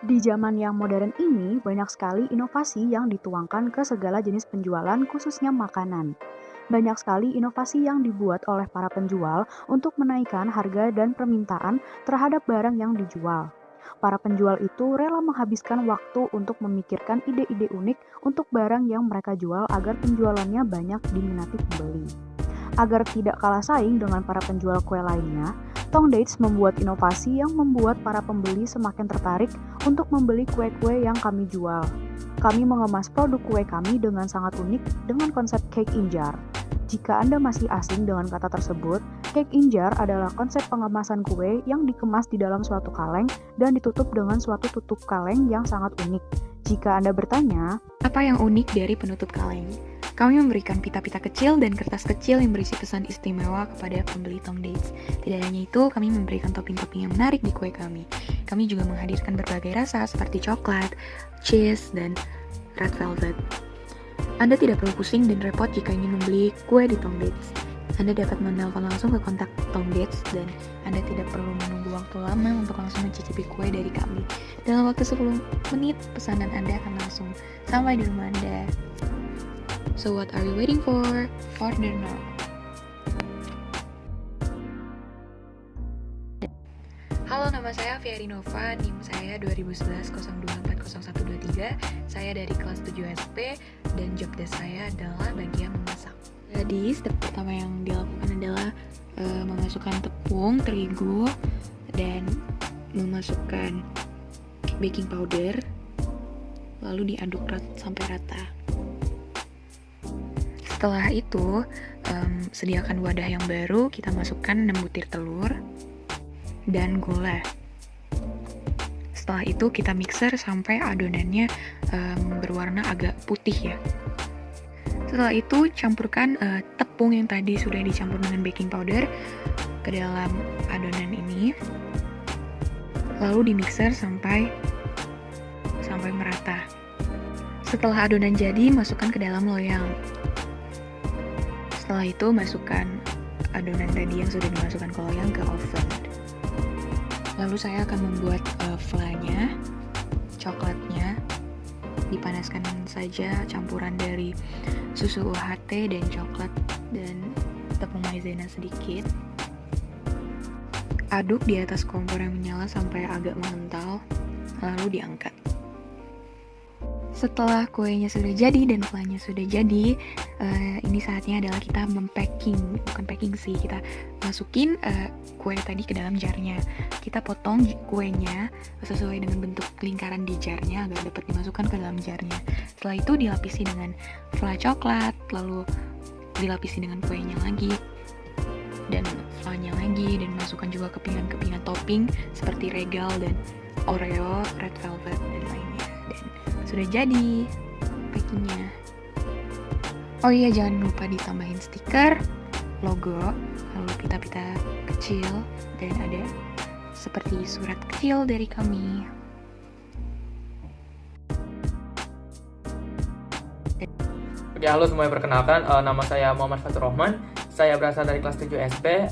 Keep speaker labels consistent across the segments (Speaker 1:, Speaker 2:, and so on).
Speaker 1: Di zaman yang modern ini, banyak sekali inovasi yang dituangkan ke segala jenis penjualan, khususnya makanan. Banyak sekali inovasi yang dibuat oleh para penjual untuk menaikkan harga dan permintaan terhadap barang yang dijual. Para penjual itu rela menghabiskan waktu untuk memikirkan ide-ide unik untuk barang yang mereka jual agar penjualannya banyak diminati pembeli. Agar tidak kalah saing dengan para penjual kue lainnya, Tong Dates membuat inovasi yang membuat para pembeli semakin tertarik untuk membeli kue-kue yang kami jual. Kami mengemas produk kue kami dengan sangat unik dengan konsep cake in jar. Jika Anda masih asing dengan kata tersebut, cake in jar adalah konsep pengemasan kue yang dikemas di dalam suatu kaleng dan ditutup dengan suatu tutup kaleng yang sangat unik. Jika Anda bertanya,
Speaker 2: Apa yang unik dari penutup kaleng? Kami memberikan pita-pita kecil dan kertas kecil yang berisi pesan istimewa kepada pembeli Tong Dates. Tidak hanya itu, kami memberikan topping-topping yang menarik di kue kami. Kami juga menghadirkan berbagai rasa seperti coklat, cheese, dan red velvet. Anda tidak perlu pusing dan repot jika ingin membeli kue di Tong Dates. Anda dapat menelpon langsung ke kontak Tong Dates dan Anda tidak perlu menunggu waktu lama untuk langsung mencicipi kue dari kami. Dalam waktu 10 menit, pesanan Anda akan langsung sampai di rumah Anda. So what are you waiting for? Order now. Halo, nama saya Fiari Nova, NIM saya 2011-02400123. Saya dari kelas 7 SP dan job desk saya adalah bagian memasak. Jadi, step pertama yang dilakukan adalah memasukkan tepung, terigu, dan memasukkan baking powder, lalu diaduk sampai rata. Setelah itu, sediakan wadah yang baru, kita masukkan 6 butir telur dan gula. Setelah itu kita mixer sampai adonannya berwarna agak putih ya. Setelah itu campurkan tepung yang tadi sudah dicampur dengan baking powder ke dalam adonan ini. Lalu dimixer sampai merata. Setelah adonan jadi, masukkan ke dalam loyang. Setelah itu masukkan adonan tadi yang sudah dimasukkan ke loyang ke oven. Lalu saya akan membuat flanya, coklatnya dipanaskan saja campuran dari susu UHT dan coklat dan tepung maizena sedikit. Aduk di atas kompor yang menyala sampai agak mengental, lalu diangkat. Setelah kuenya sudah jadi dan flanya sudah jadi, ini saatnya adalah kita bukan packing sih, kita masukin kue tadi ke dalam jarnya. Kita potong kuenya sesuai dengan bentuk lingkaran di jarnya agar dapat dimasukkan ke dalam jarnya. Setelah itu dilapisi dengan fla coklat, lalu dilapisi dengan kuenya lagi, dan flanya lagi, dan masukkan juga kepingan-kepingan topping seperti regal dan oreo, red velvet, dan lainnya. Dan sudah jadi packingnya. Oh iya, jangan lupa ditambahin stiker, logo, lalu pita-pita kecil, dan ada seperti surat kecil dari kami.
Speaker 3: Oke, halo semuanya, perkenalkan, nama saya Muhammad Fatur Rahman. Saya berasal dari kelas 7 SP,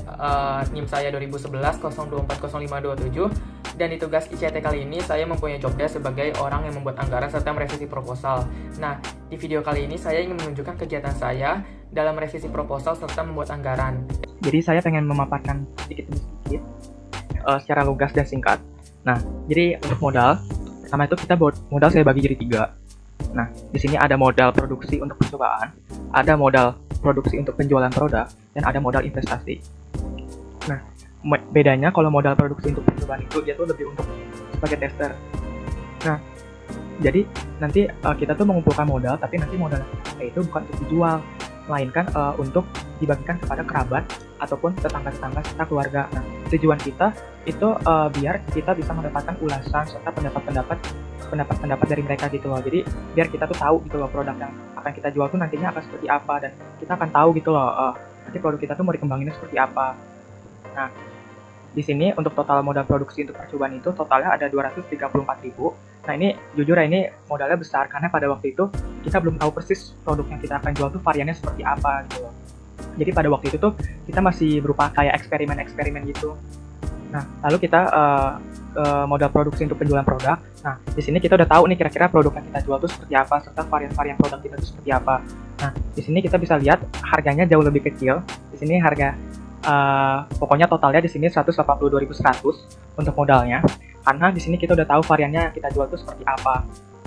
Speaker 3: NIM saya 2011-02400527. Dan di tugas ICT kali ini, saya mempunyai job desk sebagai orang yang membuat anggaran serta merevisi proposal. Nah, di video kali ini saya ingin menunjukkan kegiatan saya dalam merevisi proposal serta membuat anggaran.
Speaker 4: Jadi saya pengen memaparkan sedikit demi sedikit secara lugas dan singkat. Nah, jadi untuk modal, pertama itu kita buat modal saya bagi jadi 3. Nah, di sini ada modal produksi untuk percobaan, ada modal produksi untuk penjualan produk, dan ada modal investasi. Nah, bedanya kalau modal produksi untuk percobaan itu dia tuh lebih untuk sebagai tester. Nah, jadi nanti kita tuh mengumpulkan modal, tapi nanti modal itu bukan untuk dijual, melainkan untuk dibagikan kepada kerabat ataupun tetangga-tetangga serta keluarga. Nah, tujuan kita itu biar kita bisa mendapatkan ulasan serta pendapat-pendapat dari mereka gitu loh. Jadi biar kita tuh tahu gitu loh produk yang akan kita jual tuh nantinya akan seperti apa, dan kita akan tahu gitu loh nanti produk kita tuh mau dikembanginnya seperti apa. Nah, di sini untuk total modal produksi untuk percobaan itu totalnya ada 234.000. Nah, ini jujur ya, ini modalnya besar karena pada waktu itu kita belum tahu persis produk yang kita akan jual tuh variannya seperti apa gitu loh. Jadi pada waktu itu tuh kita masih berupa kayak eksperimen-eksperimen gitu. Nah, lalu kita modal produksi untuk penjualan produk. Nah, di sini kita udah tahu nih kira-kira produk yang kita jual itu seperti apa, serta varian-varian produk kita itu seperti apa. Nah, di sini kita bisa lihat harganya jauh lebih kecil. Di sini harga pokoknya totalnya di sini 182.100 untuk modalnya. Karena di sini kita udah tahu variannya yang kita jual itu seperti apa.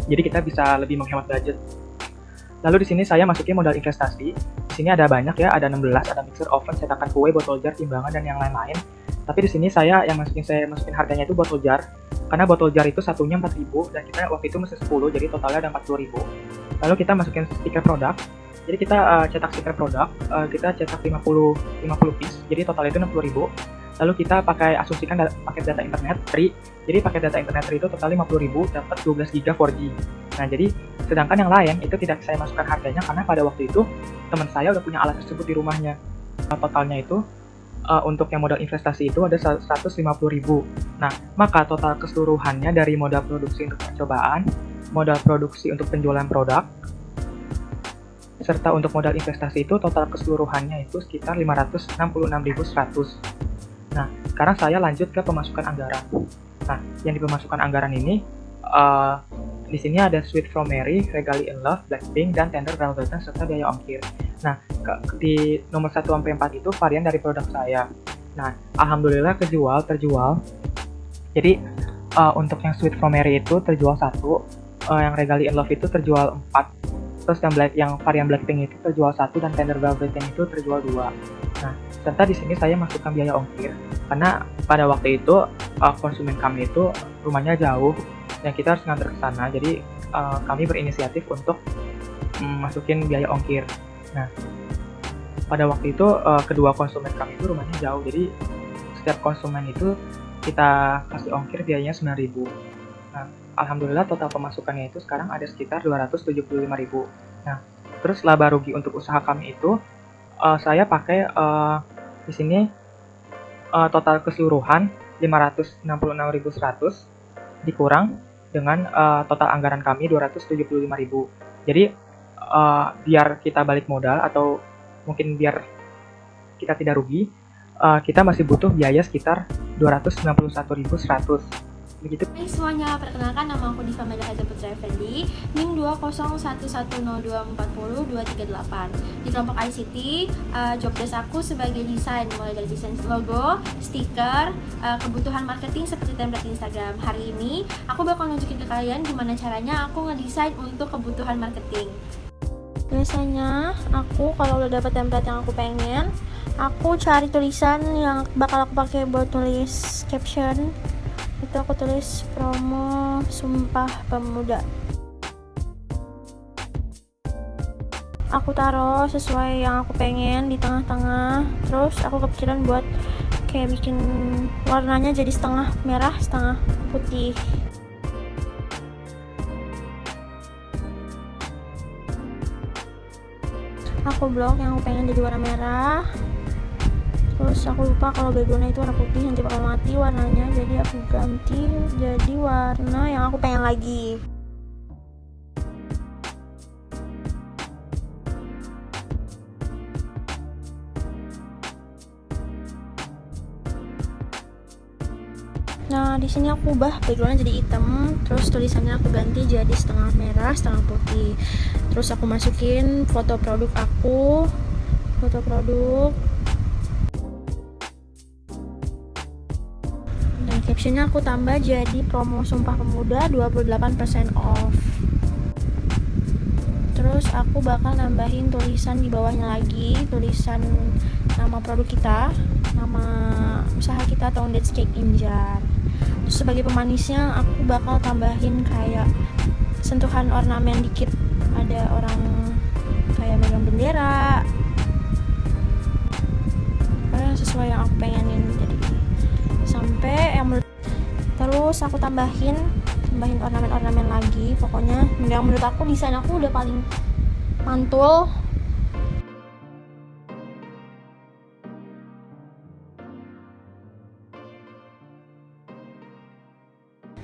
Speaker 4: Jadi kita bisa lebih menghemat budget. Lalu di sini saya masukin modal investasi. Di sini ada banyak ya, ada 16, ada mixer, oven, cetakan kue, botol jar, timbangan dan yang lain-lain. Tapi di sini saya masukin harganya itu botol jar. Karena botol jar itu satunya 4.000 dan kita waktu itu mesti 10, jadi totalnya ada 40.000. Lalu kita masukin stiker produk. Jadi kita cetak stiker produk, kita cetak 50 piece, jadi total itu 60.000. Lalu kita asumsikan paket data internet free. Jadi paket data internet free itu total 50.000, dapat 12 GB 4G. Nah, jadi sedangkan yang lain itu tidak saya masukkan harganya karena pada waktu itu teman saya udah punya alat tersebut di rumahnya. Totalnya itu untuk yang modal investasi itu ada 150.000. Nah, maka total keseluruhannya dari modal produksi untuk percobaan, modal produksi untuk penjualan produk, serta untuk modal investasi itu total keseluruhannya itu sekitar 566.100. Nah, sekarang saya lanjut ke pemasukan anggaran. Nah, yang di pemasukan anggaran ini, di sini ada Sweet From Mary, Regalia in Love, Blackpink, dan Tender Velvet, serta biaya ongkir. Nah, di nomor 1-4 itu varian dari produk saya. Nah, alhamdulillah terjual. Jadi, untuk yang Sweet From Mary itu terjual 1, yang Regalia in Love itu terjual 4, terus yang varian Blackpink itu terjual 1, dan Tender Velvet itu terjual 2. Nah, serta di sini saya masukkan biaya ongkir karena pada waktu itu konsumen kami itu rumahnya jauh dan kita harus nganter ke sana. Jadi kami berinisiatif untuk masukin biaya ongkir. Nah, pada waktu itu kedua konsumen kami itu rumahnya jauh. Jadi setiap konsumen itu kita kasih ongkir biayanya 9.000. Nah, alhamdulillah total pemasukannya itu sekarang ada sekitar 275.000. Nah, terus laba rugi untuk usaha kami itu saya pakai di sini total keseluruhan 566.100 dikurang dengan total anggaran kami 275.000. Jadi biar kita balik modal atau mungkin biar kita tidak rugi, kita masih butuh biaya sekitar 291.100. Begitu.
Speaker 5: Hai semuanya, perkenalkan nama aku Diva Meda Haja Putra Effendi, NIM 20110240238. Di kelompok ICT, job desk aku sebagai desain, mulai dari desain logo, stiker, kebutuhan marketing seperti template Instagram. Hari ini aku bakal nunjukin ke kalian gimana caranya aku ngedesain untuk kebutuhan marketing. Biasanya aku kalau udah dapet template yang aku pengen, aku cari tulisan yang bakal aku pakai buat tulis caption. Itu aku tulis promo Sumpah Pemuda. Aku taruh sesuai yang aku pengen di tengah-tengah. Terus aku kepikiran buat kayak bikin warnanya jadi setengah merah, setengah putih. Aku blok yang aku pengen jadi warna merah. Terus aku lupa kalau backgroundnya itu warna putih, nanti bakal mati warnanya, jadi aku ganti jadi warna yang aku pengen lagi. Nah, di sini aku ubah backgroundnya jadi hitam, terus tulisannya aku ganti jadi setengah merah, setengah putih. Terus aku masukin foto produk aku, dan captionnya aku tambah jadi promo Sumpah Pemuda 28% off. Terus aku bakal nambahin tulisan di bawahnya lagi, tulisan nama produk kita, nama usaha kita, Towndates Cake in Jar. Terus sebagai pemanisnya aku bakal tambahin kayak sentuhan ornamen dikit, ada orang kayak megang bendera, sesuai yang aku pengenin. Jadi sampai yang terus aku tambahin ornamen lagi. Pokoknya yang menurut aku desain aku udah paling mantul.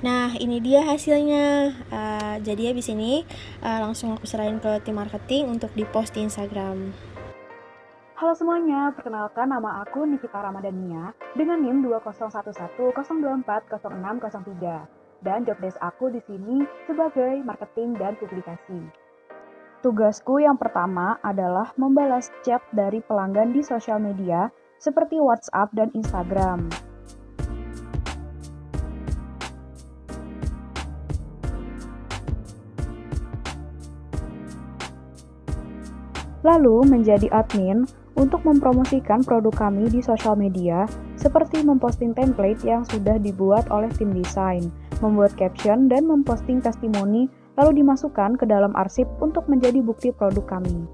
Speaker 5: Nah, ini dia hasilnya. Jadi habis ini langsung aku serahin ke tim marketing untuk di post di Instagram.
Speaker 1: Halo semuanya, perkenalkan nama aku Nikita Ramadhania dengan NIM 201110240603 dan job desk aku di sini sebagai marketing dan publikasi. Tugasku yang pertama adalah membalas chat dari pelanggan di sosial media seperti WhatsApp dan Instagram. Lalu menjadi admin untuk mempromosikan produk kami di sosial media seperti memposting template yang sudah dibuat oleh tim desain, membuat caption dan memposting testimoni lalu dimasukkan ke dalam arsip untuk menjadi bukti produk kami.